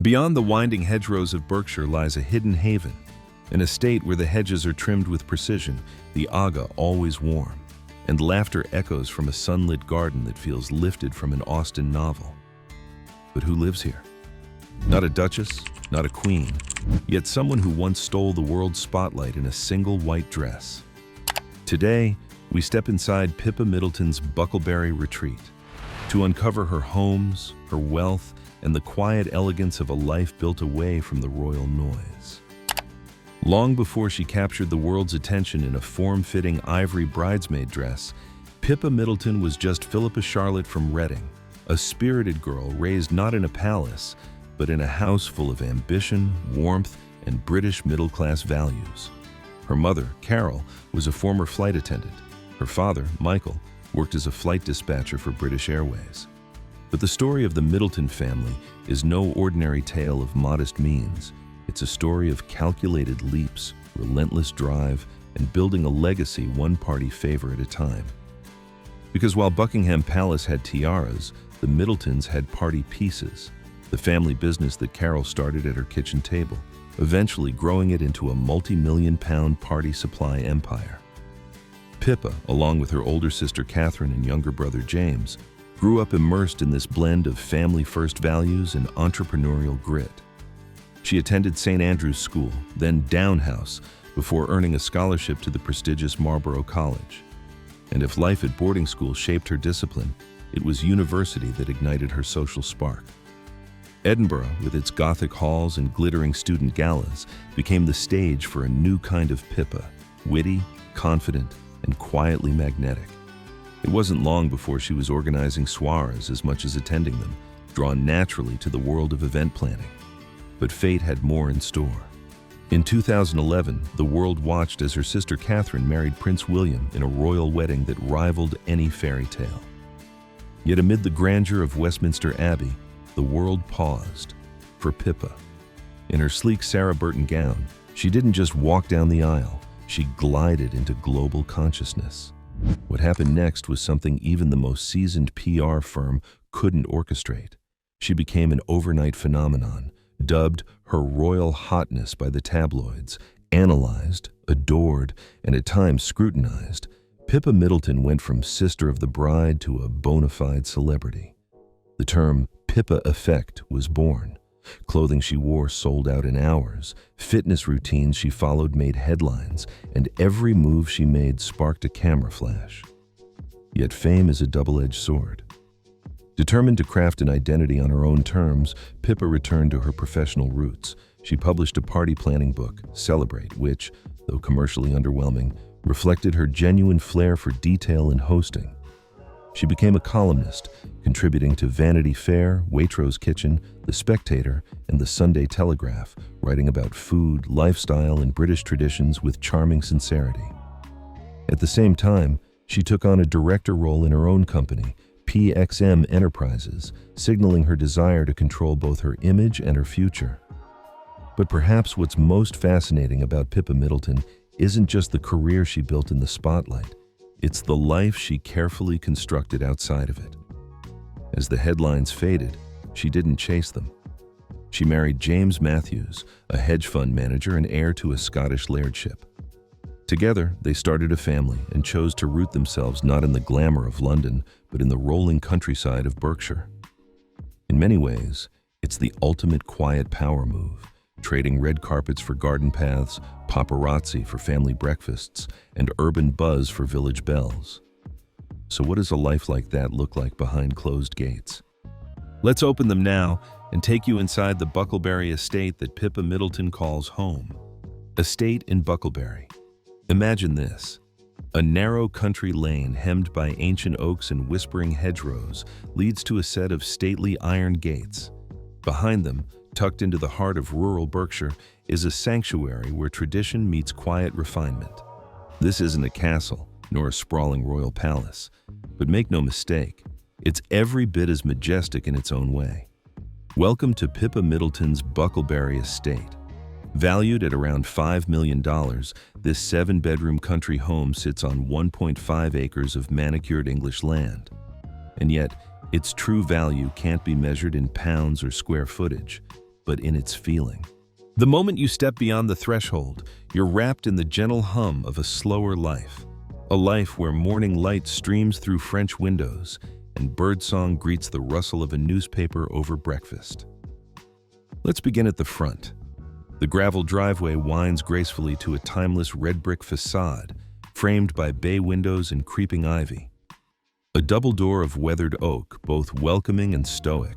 Beyond the winding hedgerows of Berkshire lies a hidden haven, an estate where the hedges are trimmed with precision, the aga always warm, and laughter echoes from a sunlit garden that feels lifted from an Austen novel. But who lives here? Not a duchess, not a queen, yet someone who once stole the world's spotlight in a single white dress. Today, we step inside Pippa Middleton's Bucklebury retreat to uncover her homes, her wealth, and the quiet elegance of a life built away from the royal noise. Long before she captured the world's attention in a form-fitting ivory bridesmaid dress, Pippa Middleton was just Philippa Charlotte from Reading, a spirited girl raised not in a palace, but in a house full of ambition, warmth, and British middle-class values. Her mother, Carol, was a former flight attendant. Her father, Michael, worked as a flight dispatcher for British Airways. But the story of the Middleton family is no ordinary tale of modest means. It's a story of calculated leaps, relentless drive, and building a legacy one party favor at a time. Because while Buckingham Palace had tiaras, the Middletons had party pieces, the family business that Carol started at her kitchen table, eventually growing it into a multi-million-pound party supply empire. Pippa, along with her older sister Catherine and younger brother James, grew up immersed in this blend of family-first values and entrepreneurial grit. She attended St. Andrew's School, then Down House, before earning a scholarship to the prestigious Marlborough College. And if life at boarding school shaped her discipline, it was university that ignited her social spark. Edinburgh, with its Gothic halls and glittering student galas, became the stage for a new kind of Pippa, witty, confident, and quietly magnetic. It wasn't long before she was organizing soirees as much as attending them, drawn naturally to the world of event planning. But fate had more in store. In 2011, the world watched as her sister Catherine married Prince William in a royal wedding that rivaled any fairy tale. Yet amid the grandeur of Westminster Abbey, the world paused for Pippa. In her sleek Sarah Burton gown, she didn't just walk down the aisle, she glided into global consciousness. What happened next was something even the most seasoned PR firm couldn't orchestrate. She became an overnight phenomenon, dubbed her royal hotness by the tabloids, analyzed, adored, and at times scrutinized. Pippa Middleton went from sister of the bride to a bona fide celebrity. The term Pippa effect was born. Clothing she wore sold out in hours, fitness routines she followed made headlines, and every move she made sparked a camera flash. Yet fame is a double-edged sword. Determined to craft an identity on her own terms, Pippa returned to her professional roots. She published a party planning book, Celebrate, which, though commercially underwhelming, reflected her genuine flair for detail and hosting. She became a columnist, contributing to Vanity Fair, Waitrose Kitchen, The Spectator, and the Sunday Telegraph, writing about food, lifestyle, and British traditions with charming sincerity. At the same time, she took on a director role in her own company, PXM Enterprises, signaling her desire to control both her image and her future. But perhaps what's most fascinating about Pippa Middleton isn't just the career she built in the spotlight. It's the life she carefully constructed outside of it. As the headlines faded, she didn't chase them. She married James Matthews, a hedge fund manager and heir to a Scottish lairdship. Together, they started a family and chose to root themselves not in the glamour of London, but in the rolling countryside of Berkshire. In many ways, it's the ultimate quiet power move, trading red carpets for garden paths, paparazzi for family breakfasts, and urban buzz for village bells. So what does a life like that look like behind closed gates? Let's open them now and take you inside the Bucklebury Estate that Pippa Middleton calls home. Estate in Bucklebury. Imagine this. A narrow country lane hemmed by ancient oaks and whispering hedgerows leads to a set of stately iron gates. Behind them, tucked into the heart of rural Berkshire, is a sanctuary where tradition meets quiet refinement. This isn't a castle, nor a sprawling royal palace. But make no mistake, it's every bit as majestic in its own way. Welcome to Pippa Middleton's Bucklebury Estate. Valued at around $5 million, this 7-bedroom country home sits on 1.5 acres of manicured English land. And yet, its true value can't be measured in pounds or square footage. but in its feeling. The moment you step beyond the threshold, you're wrapped in the gentle hum of a slower life. A life where morning light streams through French windows and birdsong greets the rustle of a newspaper over breakfast. Let's begin at the front. The gravel driveway winds gracefully to a timeless red brick facade, framed by bay windows and creeping ivy. A double door of weathered oak, both welcoming and stoic,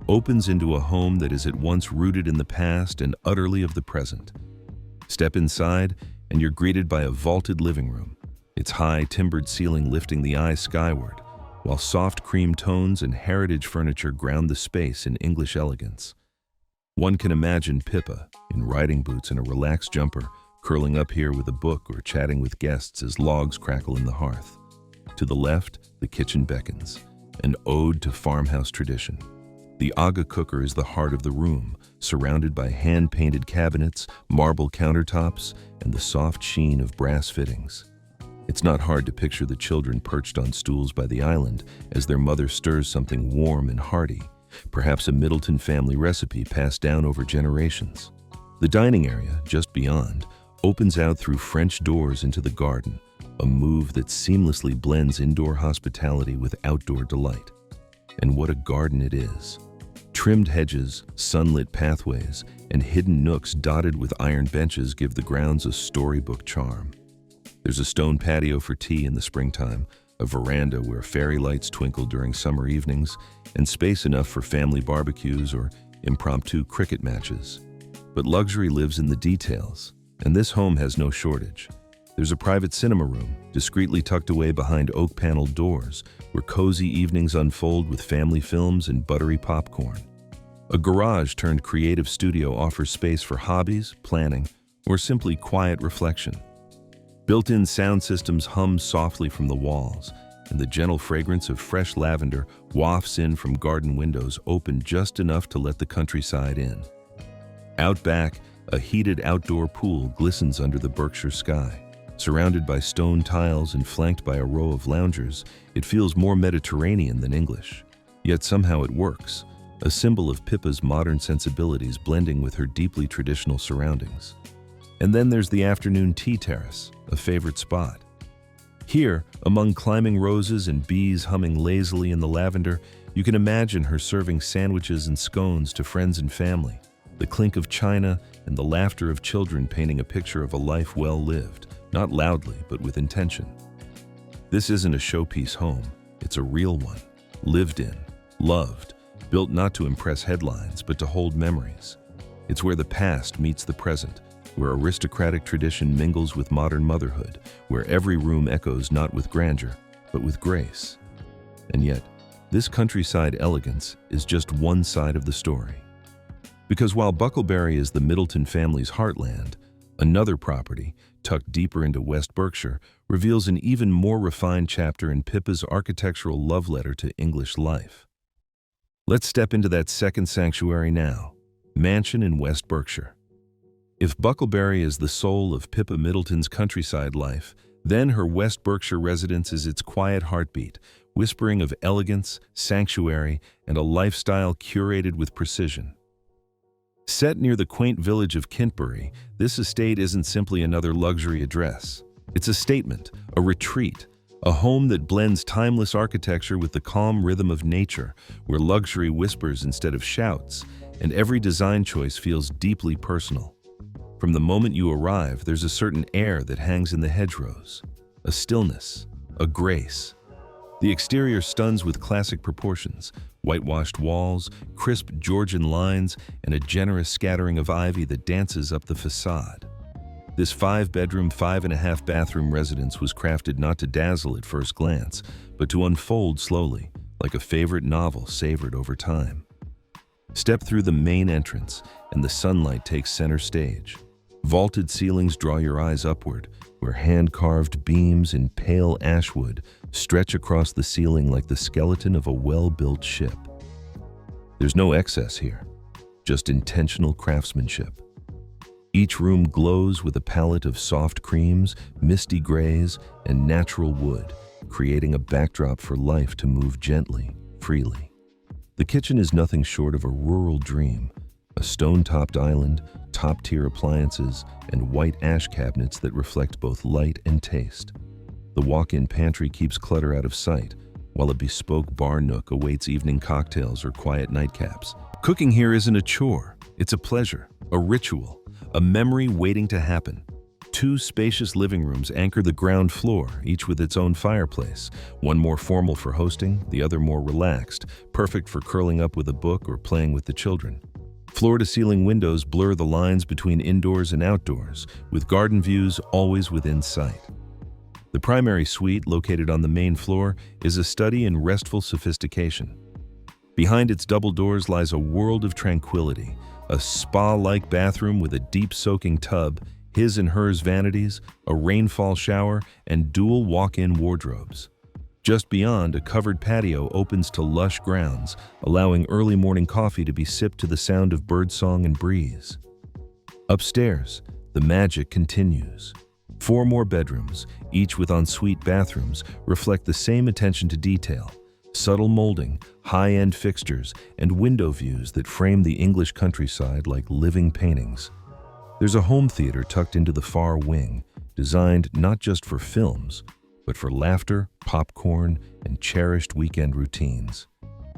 opens into a home that is at once rooted in the past and utterly of the present. Step inside, and you're greeted by a vaulted living room, its high, timbered ceiling lifting the eye skyward, while soft cream tones and heritage furniture ground the space in English elegance. One can imagine Pippa, in riding boots and a relaxed jumper, curling up here with a book or chatting with guests as logs crackle in the hearth. To the left, the kitchen beckons, an ode to farmhouse tradition. The Aga cooker is the heart of the room, surrounded by hand-painted cabinets, marble countertops, and the soft sheen of brass fittings. It's not hard to picture the children perched on stools by the island as their mother stirs something warm and hearty, perhaps a Middleton family recipe passed down over generations. The dining area, just beyond, opens out through French doors into the garden, a move that seamlessly blends indoor hospitality with outdoor delight. And what a garden it is. Trimmed hedges, sunlit pathways, and hidden nooks dotted with iron benches give the grounds a storybook charm. There's a stone patio for tea in the springtime, a veranda where fairy lights twinkle during summer evenings, and space enough for family barbecues or impromptu cricket matches. But luxury lives in the details, and this home has no shortage. There's a private cinema room, discreetly tucked away behind oak-paneled doors, where cozy evenings unfold with family films and buttery popcorn. A garage-turned-creative studio offers space for hobbies, planning, or simply quiet reflection. Built-in sound systems hum softly from the walls, and the gentle fragrance of fresh lavender wafts in from garden windows open just enough to let the countryside in. Out back, a heated outdoor pool glistens under the Berkshire sky. Surrounded by stone tiles and flanked by a row of loungers, it feels more Mediterranean than English. Yet somehow it works, a symbol of Pippa's modern sensibilities blending with her deeply traditional surroundings. And then there's the afternoon tea terrace, a favorite spot. Here, among climbing roses and bees humming lazily in the lavender, you can imagine her serving sandwiches and scones to friends and family, the clink of china and the laughter of children painting a picture of a life well lived, not loudly, but with intention. This isn't a showpiece home, it's a real one, lived in, loved, built not to impress headlines, but to hold memories. It's where the past meets the present, where aristocratic tradition mingles with modern motherhood, where every room echoes not with grandeur, but with grace. And yet, this countryside elegance is just one side of the story. Because while Bucklebury is the Middleton family's heartland, another property, tucked deeper into West Berkshire, reveals an even more refined chapter in Pippa's architectural love letter to English life. Let's step into that second sanctuary now, mansion in West Berkshire. If Bucklebury is the soul of Pippa Middleton's countryside life, then her West Berkshire residence is its quiet heartbeat, whispering of elegance, sanctuary, and a lifestyle curated with precision. Set near the quaint village of Kintbury, this estate isn't simply another luxury address. It's a statement, a retreat, a home that blends timeless architecture with the calm rhythm of nature, where luxury whispers instead of shouts, and every design choice feels deeply personal. From the moment you arrive, there's a certain air that hangs in the hedgerows, a stillness, a grace. The exterior stuns with classic proportions, whitewashed walls, crisp Georgian lines, and a generous scattering of ivy that dances up the facade. This 5-bedroom, 5.5-bathroom residence was crafted not to dazzle at first glance, but to unfold slowly, like a favorite novel savored over time. Step through the main entrance, and the sunlight takes center stage. Vaulted ceilings draw your eyes upward, where hand-carved beams in pale ash wood stretch across the ceiling like the skeleton of a well-built ship. There's no excess here, just intentional craftsmanship. Each room glows with a palette of soft creams, misty grays, and natural wood, creating a backdrop for life to move gently, freely. The kitchen is nothing short of a rural dream, A stone-topped island, top-tier appliances, and white ash cabinets that reflect both light and taste. The walk-in pantry keeps clutter out of sight, while a bespoke bar nook awaits evening cocktails or quiet nightcaps. Cooking here isn't a chore, it's a pleasure, a ritual, a memory waiting to happen. Two spacious living rooms anchor the ground floor, each with its own fireplace, one more formal for hosting, the other more relaxed, perfect for curling up with a book or playing with the children. Floor-to-ceiling windows blur the lines between indoors and outdoors, with garden views always within sight. The primary suite, located on the main floor, is a study in restful sophistication. Behind its double doors lies a world of tranquility, a spa-like bathroom with a deep soaking tub, his and hers vanities, a rainfall shower, and dual walk-in wardrobes. Just beyond, a covered patio opens to lush grounds, allowing early morning coffee to be sipped to the sound of birdsong and breeze. Upstairs, the magic continues. 4 more bedrooms, each with ensuite bathrooms, reflect the same attention to detail. Subtle molding, high-end fixtures, and window views that frame the English countryside like living paintings. There's a home theater tucked into the far wing, designed not just for films, but for laughter, popcorn, and cherished weekend routines.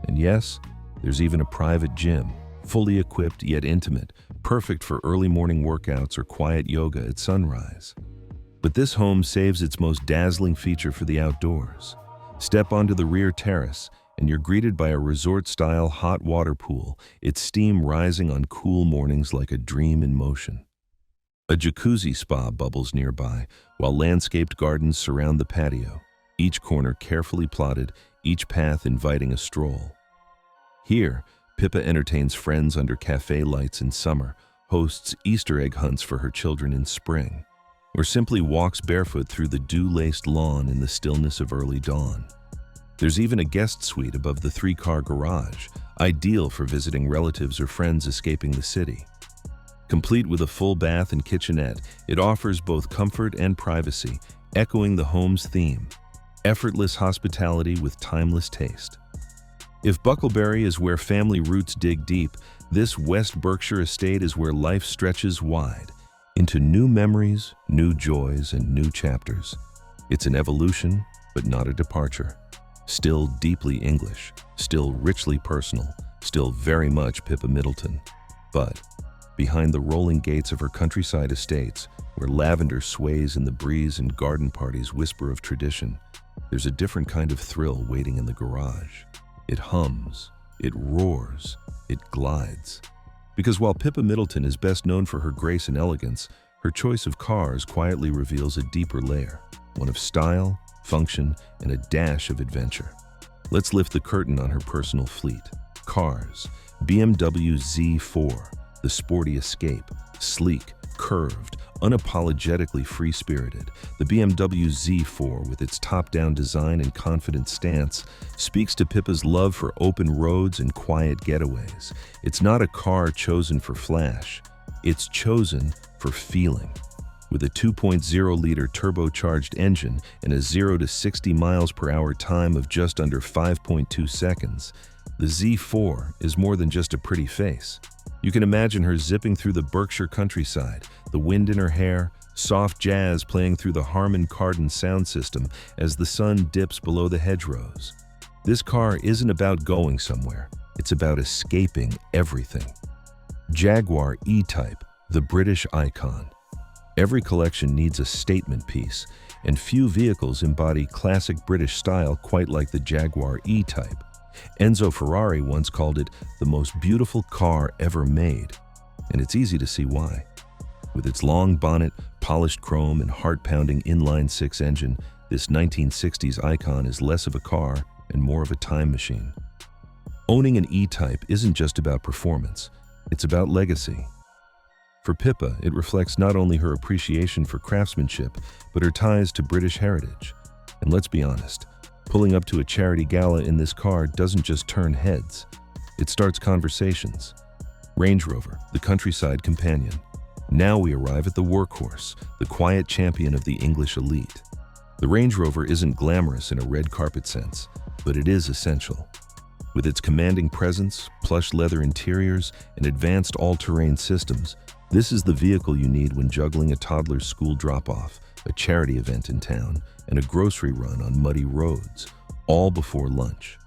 And yes, there's even a private gym, fully equipped yet intimate, perfect for early morning workouts or quiet yoga at sunrise. But this home saves its most dazzling feature for the outdoors. Step onto the rear terrace, and you're greeted by a resort-style hot water pool, its steam rising on cool mornings like a dream in motion. A jacuzzi spa bubbles nearby, while landscaped gardens surround the patio, each corner carefully plotted, each path inviting a stroll. Here, Pippa entertains friends under cafe lights in summer, hosts Easter egg hunts for her children in spring, or simply walks barefoot through the dew-laced lawn in the stillness of early dawn. There's even a guest suite above the 3-car garage, ideal for visiting relatives or friends escaping the city. Complete with a full bath and kitchenette, it offers both comfort and privacy, echoing the home's theme: effortless hospitality with timeless taste. If Bucklebury is where family roots dig deep, this West Berkshire estate is where life stretches wide, into new memories, new joys, and new chapters. It's an evolution, but not a departure. Still deeply English, still richly personal, still very much Pippa Middleton. But behind the rolling gates of her countryside estates, where lavender sways in the breeze and garden parties whisper of tradition, there's a different kind of thrill waiting in the garage. It hums, it roars, it glides. Because while Pippa Middleton is best known for her grace and elegance, her choice of cars quietly reveals a deeper layer, one of style, function, and a dash of adventure. Let's lift the curtain on her personal fleet. Cars: BMW Z4, the sporty escape, sleek, curved, unapologetically free-spirited. The BMW Z4, with its top-down design and confident stance, speaks to Pippa's love for open roads and quiet getaways. It's not a car chosen for flash, it's chosen for feeling. With a 2.0-liter turbocharged engine and a 0 to 60 miles per hour time of just under 5.2 seconds, the Z4 is more than just a pretty face. You can imagine her zipping through the Berkshire countryside, the wind in her hair, soft jazz playing through the Harman Kardon sound system as the sun dips below the hedgerows. This car isn't about going somewhere, it's about escaping everything. Jaguar E-Type, the British icon. Every collection needs a statement piece, and few vehicles embody classic British style quite like the Jaguar E-Type. Enzo Ferrari once called it the most beautiful car ever made, and it's easy to see why. With its long bonnet, polished chrome, and heart-pounding inline-six engine, this 1960s icon is less of a car and more of a time machine. Owning an E-Type isn't just about performance, it's about legacy. For Pippa, it reflects not only her appreciation for craftsmanship, but her ties to British heritage. And let's be honest, pulling up to a charity gala in this car doesn't just turn heads, it starts conversations. Range Rover, the countryside companion. Now we arrive at the workhorse, the quiet champion of the English elite. The Range Rover isn't glamorous in a red carpet sense, but it is essential. With its commanding presence, plush leather interiors, and advanced all-terrain systems, this is the vehicle you need when juggling a toddler's school drop-off, a charity event in town, and a grocery run on muddy roads, all before lunch.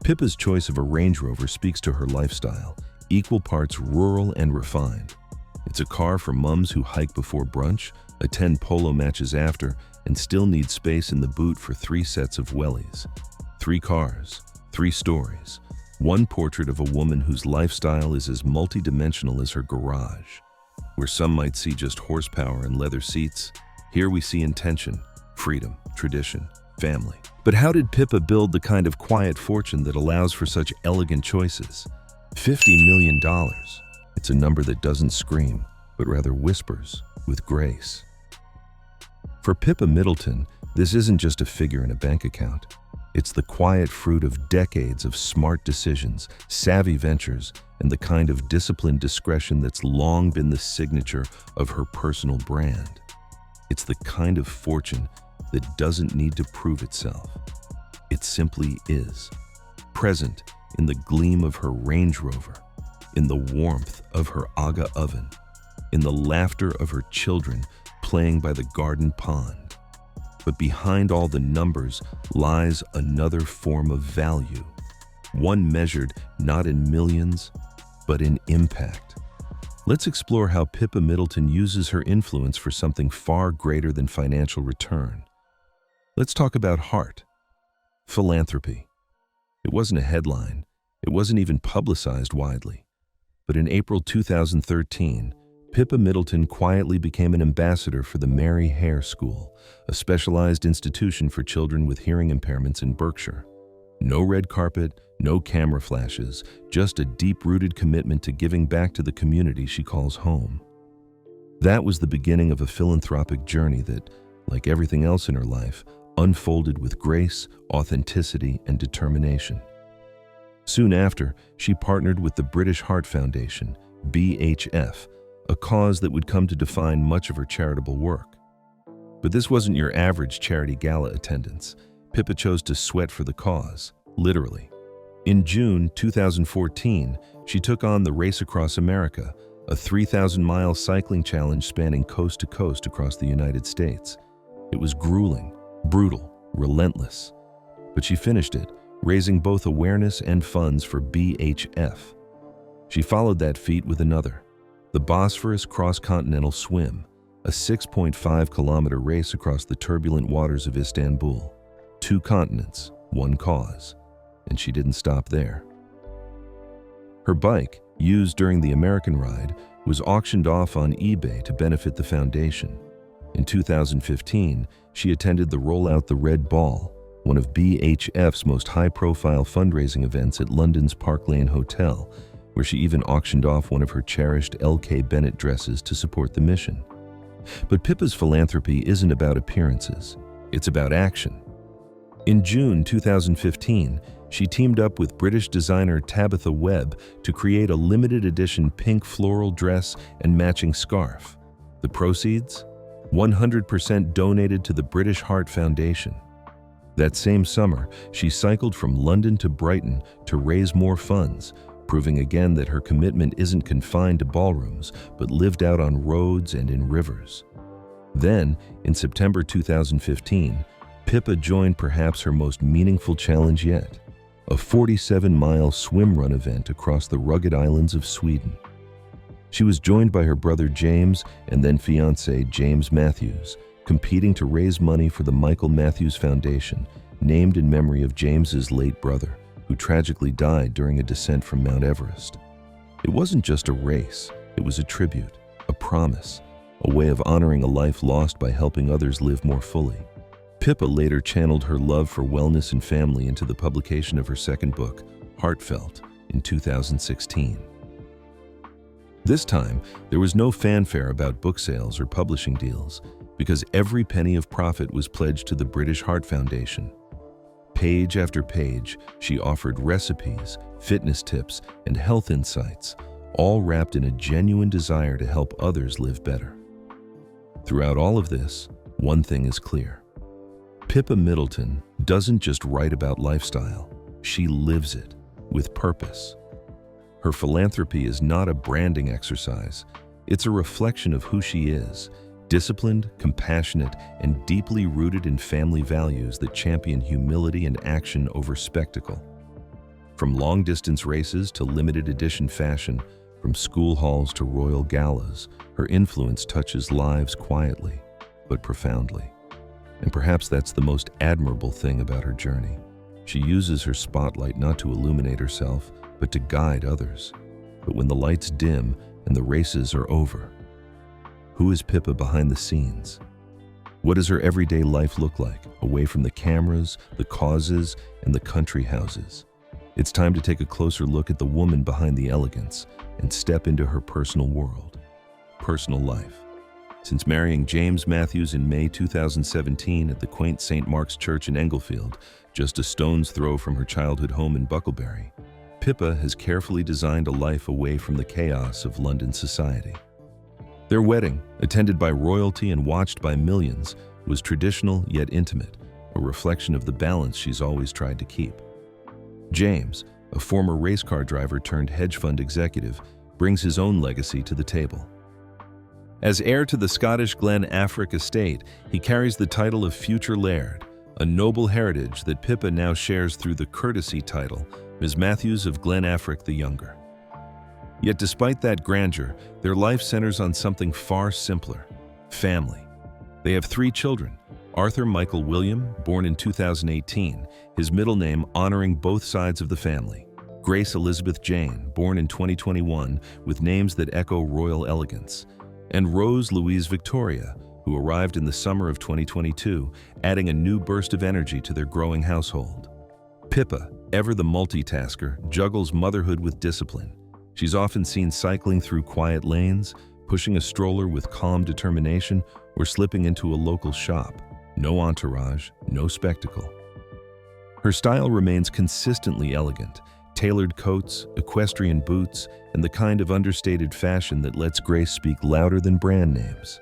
Pippa's choice of a Range Rover speaks to her lifestyle, equal parts rural and refined. It's a car for mums who hike before brunch, attend polo matches after, and still need space in the boot for 3 sets of wellies. 3 cars, 3 stories, one portrait of a woman whose lifestyle is as multidimensional as her garage. Where some might see just horsepower and leather seats, here we see intention, freedom, tradition, family. But how did Pippa build the kind of quiet fortune that allows for such elegant choices? $50 million. It's a number that doesn't scream, but rather whispers with grace. For Pippa Middleton, this isn't just a figure in a bank account. It's the quiet fruit of decades of smart decisions, savvy ventures, and the kind of disciplined discretion that's long been the signature of her personal brand. It's the kind of fortune that doesn't need to prove itself. It simply is. Present in the gleam of her Range Rover, in the warmth of her Aga oven, in the laughter of her children playing by the garden pond. But behind all the numbers lies another form of value, one measured not in millions, but in impact. Let's explore how Pippa Middleton uses her influence for something far greater than financial return. Let's talk about heart, philanthropy. It wasn't a headline. It wasn't even publicized widely. But in April 2013, Pippa Middleton quietly became an ambassador for the Mary Hare School, a specialized institution for children with hearing impairments in Berkshire. No red carpet, no camera flashes, just a deep-rooted commitment to giving back to the community she calls home. That was the beginning of a philanthropic journey that, like everything else in her life, unfolded with grace, authenticity, and determination. Soon after, she partnered with the British Heart Foundation, BHF, a cause that would come to define much of her charitable work. But this wasn't your average charity gala attendance. Pippa chose to sweat for the cause, literally. In June 2014, she took on the Race Across America, a 3,000-mile cycling challenge spanning coast to coast across the United States. It was grueling, brutal, relentless. But she finished it, raising both awareness and funds for BHF. She followed that feat with another, the Bosphorus Cross-Continental Swim, a 6.5-kilometer race across the turbulent waters of Istanbul. 2 continents, 1 cause. And she didn't stop there. Her bike, used during the American ride, was auctioned off on eBay to benefit the foundation. In 2015, she attended the Roll Out the Red Ball, one of BHF's most high-profile fundraising events at London's Park Lane Hotel, where she even auctioned off one of her cherished L.K. Bennett dresses to support the mission. But Pippa's philanthropy isn't about appearances. It's about action. In June 2015, she teamed up with British designer Tabitha Webb to create a limited edition pink floral dress and matching scarf. The proceeds? 100% donated to the British Heart Foundation. That same summer, she cycled from London to Brighton to raise more funds, proving again that her commitment isn't confined to ballrooms, but lived out on roads and in rivers. Then, in September 2015, Pippa joined perhaps her most meaningful challenge yet, a 47-mile swim run event across the rugged islands of Sweden. She was joined by her brother James and then fiancé James Matthews, competing to raise money for the Michael Matthews Foundation, named in memory of James's late brother, who tragically died during a descent from Mount Everest. It wasn't just a race, it was a tribute, a promise, a way of honoring a life lost by helping others live more fully. Pippa later channeled her love for wellness and family into the publication of her second book, Heartfelt, in 2016. This time, there was no fanfare about book sales or publishing deals, because every penny of profit was pledged to the British Heart Foundation. Page after page, she offered recipes, fitness tips, and health insights, all wrapped in a genuine desire to help others live better. Throughout all of this, one thing is clear. Pippa Middleton doesn't just write about lifestyle, she lives it. with purpose. Her philanthropy is not a branding exercise. It's a reflection of who she is, disciplined, compassionate, and deeply rooted in family values that champion humility and action over spectacle. From long-distance races to limited edition fashion, from school halls to royal galas, her influence touches lives quietly, but profoundly. And perhaps that's the most admirable thing about her journey. She uses her spotlight not to illuminate herself, but to guide others. But when the lights dim and the races are over, who is Pippa behind the scenes? What does her everyday life look like, away from the cameras, the causes, and the country houses? It's time to take a closer look at the woman behind the elegance and step into her personal world, personal life. Since marrying James Matthews in May 2017 at the quaint St. Mark's Church in Englefield, just a stone's throw from her childhood home in Bucklebury, Pippa has carefully designed a life away from the chaos of London society. Their wedding, attended by royalty and watched by millions, was traditional yet intimate, a reflection of the balance she's always tried to keep. James, a former race car driver turned hedge fund executive, brings his own legacy to the table. As heir to the Scottish Glen Affric estate, he carries the title of future Laird, a noble heritage that Pippa now shares through the courtesy title, Ms. Matthews of Glen Affric the Younger. Yet despite that grandeur, their life centers on something far simpler: family. They have 3 children: Arthur Michael William, born in 2018, his middle name honoring both sides of the family; Grace Elizabeth Jane, born in 2021, with names that echo royal elegance; and Rose Louise Victoria, who arrived in the summer of 2022, adding a new burst of energy to their growing household. Pippa, ever the multitasker, juggles motherhood with discipline. She's often seen cycling through quiet lanes, pushing a stroller with calm determination, or slipping into a local shop. No entourage, no spectacle. Her style remains consistently elegant: tailored coats, equestrian boots, and the kind of understated fashion that lets grace speak louder than brand names.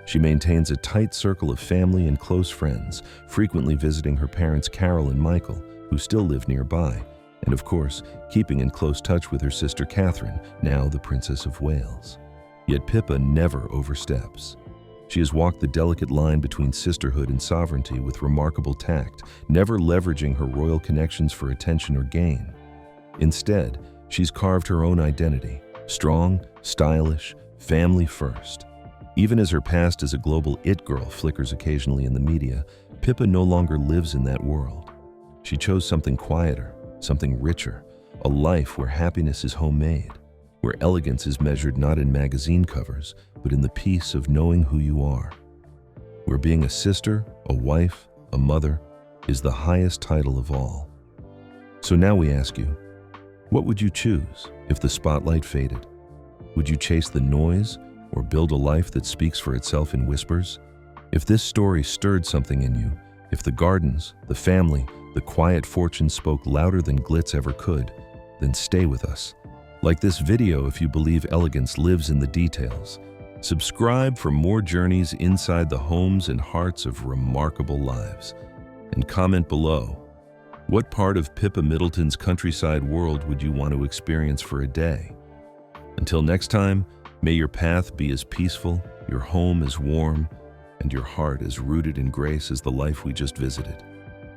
She maintains a tight circle of family and close friends, frequently visiting her parents Carol and Michael, who still live nearby, and of course, keeping in close touch with her sister Catherine, now the Princess of Wales. Yet Pippa never oversteps. She has walked the delicate line between sisterhood and sovereignty with remarkable tact, never leveraging her royal connections for attention or gain. Instead, she's carved her own identity: strong, stylish, family first. Even as her past as a global it girl flickers occasionally in the media, Pippa no longer lives in that world. She chose something quieter, something richer, a life where happiness is homemade, where elegance is measured not in magazine covers, but in the peace of knowing who you are, where being a sister, a wife, a mother is the highest title of all. So now we ask you, what would you choose if the spotlight faded? Would you chase the noise or build a life that speaks for itself in whispers? If this story stirred something in you, if the gardens, the family, the quiet fortune spoke louder than glitz ever could, then stay with us. Like this video if you believe elegance lives in the details. Subscribe for more journeys inside the homes and hearts of remarkable lives. And comment below, what part of Pippa Middleton's countryside world would you want to experience for a day? Until next time, may your path be as peaceful, your home as warm, and your heart as rooted in grace as the life we just visited.